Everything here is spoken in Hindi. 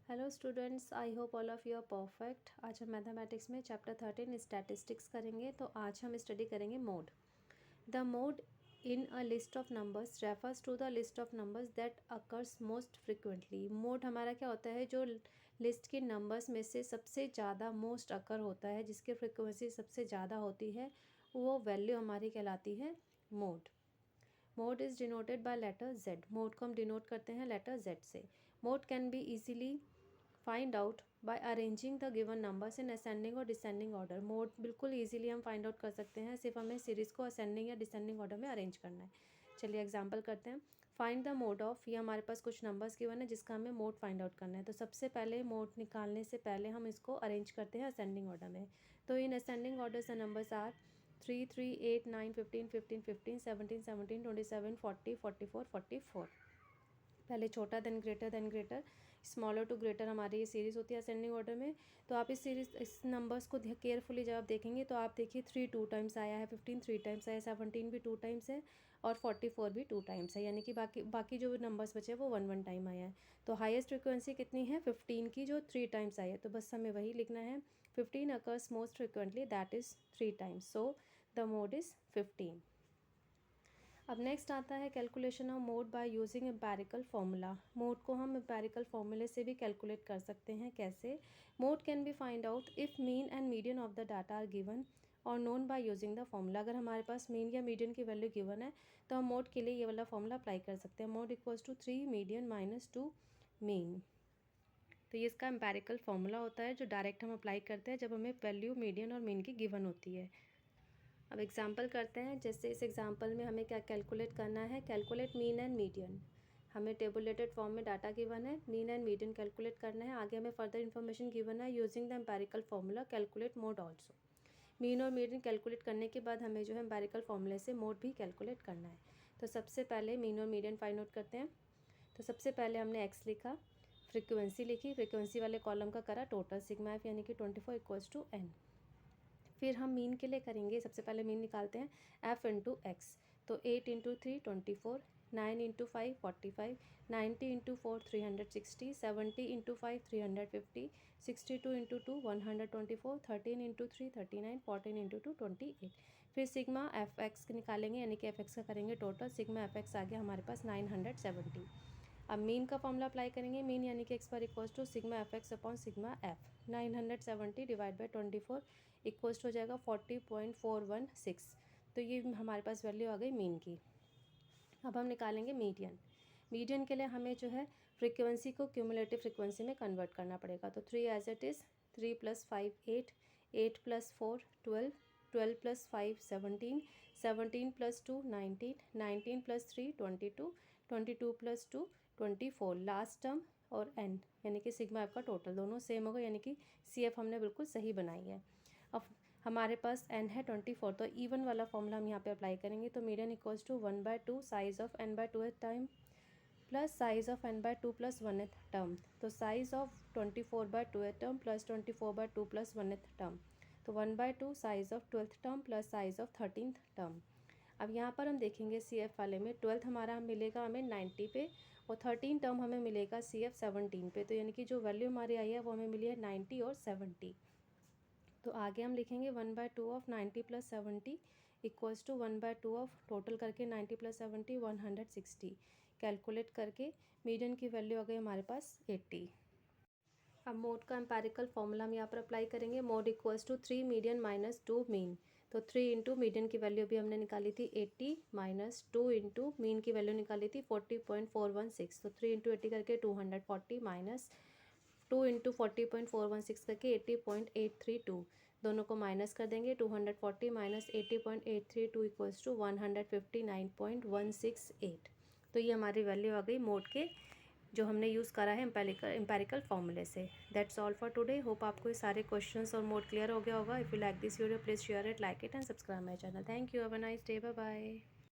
Hello students, I hope all of you are perfect. आज हम मैथमेटिक्स में चैप्टर 13 स्टैटिस्टिक्स करेंगे। तो आज हम स्टडी करेंगे mode. The mode in a list of numbers refers to the list of numbers that occurs most frequently. Mode हमारा क्या होता है? जो लिस्ट के नंबर्स में से सबसे ज़्यादा मोस्ट अकर होता है, जिसकी फ्रिक्वेंसी सबसे ज़्यादा होती है, वो वैल्यू हमारी कहलाती है mode. Mode is denoted by letter Z. Mode को हम डिनोट करते हैं लेटर जेड से। Mode can be easily find out by arranging the given numbers in ascending और डिसेंडिंग ऑर्डर। मोड बिल्कुल इजीली हम फाइंड आउट कर सकते हैं, सिर्फ हमें सीरीज़ को असेंडिंग या डिसेंडिंग ऑर्डर में अरेंज करना है। चलिए एग्जांपल करते हैं। फाइंड द मोड ऑफ, ये हमारे पास कुछ नंबर्स गिवन है जिसका हमें मोड फाइंड आउट करना है। तो सबसे पहले मोड निकालने से पहले हम इसको अरेंज करते हैं असेंडिंग ऑर्डर में। तो in ascending order the numbers are 3, 3, 8, 9, 15, 15, 15, 17, 17, 27, 40, 44, 44। पहले छोटा then greater, smaller to greater हमारी ये सीरीज़ होती है असेंडिंग ऑर्डर में। तो आप इस नंबर्स को केयरफुली जब आप देखेंगे तो आप देखिए 3 2 टाइम्स आया है, 15 3 टाइम्स आया, 17 भी 2 टाइम्स है और 44 भी 2 टाइम्स है, यानी कि बाकी जो नंबर्स बचे वो 1 1 टाइम आया है। तो हाईएस्ट फ्रिक्वेंसी कितनी है? 15 की, जो 3 टाइम्स आई है। तो बस हमें वही लिखना है, 15 occurs most frequently, that is 3 times, so the mode is 15। अब नेक्स्ट आता है calculation of mode by using empirical formula. Mode को हम एम्पेरिकल फार्मूले से भी कैलकुलेट कर सकते हैं। कैसे? Mode can be find out if mean and median of the data are given और known by using the formula. अगर हमारे पास मीन या मीडियन की वैल्यू गिवन है तो हम मोड के लिए ये वाला फार्मूला अप्लाई कर सकते हैं। Mode equals to 3 median minus 2 mean. तो ये इसका एम्पेरिकल फार्मूला होता है जो डायरेक्ट हम अप्लाई करते हैं जब हमें वैल्यू मीडियन और मीन की गिवन होती है। अब एग्जाम्पल करते हैं। जैसे इस एग्जाम्पल में हमें क्या कैलकुलेट करना है? Calculate mean and median. हमें टेबुलेटेड फॉर्म में डाटा गिवन है, मीन एंड मीडियन कैलकुलेट करना है। आगे हमें फर्दर इन्फॉर्मेशन गिवन है, using the empirical formula calculate mode also. Mean और मीडियन कैलकुलेट करने के बाद हमें जो है एम्पेरिकल फार्मूले से मोड भी कैलकुलेट करना है। तो सबसे पहले मीन और मीडियन फाइंड आउट करते हैं। तो सबसे पहले हमने एक्स लिखा, फ्रिक्वेंसी लिखी, फ्रिक्वेंसी वाले कॉलम का करा टोटल सिग्मा एफ, यानी कि 24 इक्वल्स टू एन। फिर हम मीन के लिए करेंगे, सबसे पहले मीन निकालते हैं, एफ इंटू एक्स। तो 8 into 3 24, 9 into 5 45, 90 into 4 360, 70 into 5 350, 62 into 2 124, 13 into 3 39, 14 into 2 28। फिर सिग्मा एफ एक्स निकालेंगे, यानी कि एफ एक्स का करेंगे टोटल। सिग्मा एफ एक्स आ गया हमारे पास 970। अब मीन का फॉर्मूला अप्लाई करेंगे। मीन यानी कि एक्स पर equals to sigma f x upon sigma f. 970 divide by 24 equals हो जाएगा 40.416। तो ये हमारे पास वैल्यू आ गई मीन की। अब हम निकालेंगे मीडियन। मीडियन के लिए हमें जो है फ्रिक्वेंसी को क्यूमुलेटिव फ्रिक्वेंसी में कन्वर्ट करना पड़ेगा। तो 3 as it is, 3 + 5 8, 8 + 4 12, 12 + 5 17, 17 + 2 19, 19 + 3 22, 22 + 2 24, last term और एन यानी कि सिग्मा एफ का टोटल दोनों सेम होगा, यानी कि सी एफ हमने बिल्कुल सही बनाई है। अब हमारे पास एन है 24, तो इवन वाला फॉर्मूला हम यहाँ पे अप्लाई करेंगे। तो median equals to 1/2 size of n by 2th time plus size of n by 2 plus 1th term. तो size of 24/2th term plus 24/2 plus 1th term. तो 1/2 size of 12th term plus size of 13th term. अब यहाँ पर हम देखेंगे सी एफ वाले में 12th हमारा मिलेगा हमें 90 पे और 13 टर्म हमें मिलेगा सी एफ 17 पे। तो यानी कि जो वैल्यू हमारी आई है वो हमें मिली है 90 और 70। तो आगे हम लिखेंगे 1/2 of 90 + 70 equals to 1/2 of total करके 90 + 70 160। कैलकुलेट करके मीडियन की वैल्यू आ गई हमारे पास 80। अब मोड का एम्पेरिकल फॉर्मूला हम यहाँ पर अप्लाई करेंगे। Mode equals to 3 median minus 2 mean. तो 3 इंटू मीडियन की वैल्यू भी हमने निकाली थी 80 माइनस 2 इंटू मीन की वैल्यू निकाली थी 40.416। तो 3 इंटू 80 करके 240 माइनस 2 इंटू 40.416 करके 80.832। दोनों को माइनस कर देंगे। 240 माइनस 80.832 इक्वल्स टू 159.168। तो ये हमारी वैल्यू आ गई मोड के, जो हमने यूज़ करा है एम्पेरिकल फॉर्मूले से। That's all for today. Hope आपको ये सारे क्वेश्चंस और मोड क्लियर हो गया होगा। If you like this video please share it, like it and subscribe my channel. Thank you, have a nice day, bye bye.